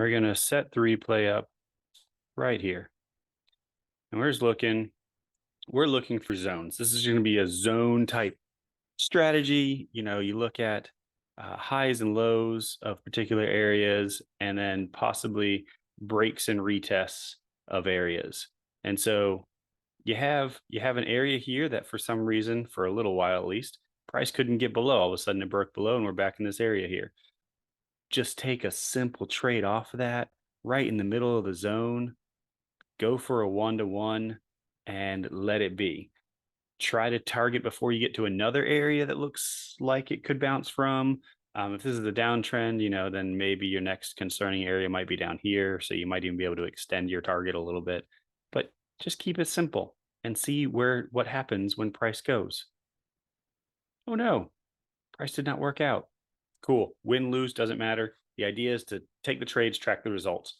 we're going to set the replay up right here. And we're looking for zones. This is going to be a zone type strategy. You look at highs and lows of particular areas, and then possibly breaks and retests of areas. And so you have an area here that for some reason, for a little while at least, price couldn't get below. All of a sudden it broke below and we're back in this area here. Just take a simple trade off of that right in the middle of the zone, go for a 1-to-1 and let it be. Try to target before you get to another area that looks like it could bounce from. If this is a downtrend, then maybe your next concerning area might be down here. So you might even be able to extend your target a little bit, but just keep it simple and see what happens when price goes. Oh no, price did not work out. Cool. Win, lose, doesn't matter. The idea is to take the trades, track the results.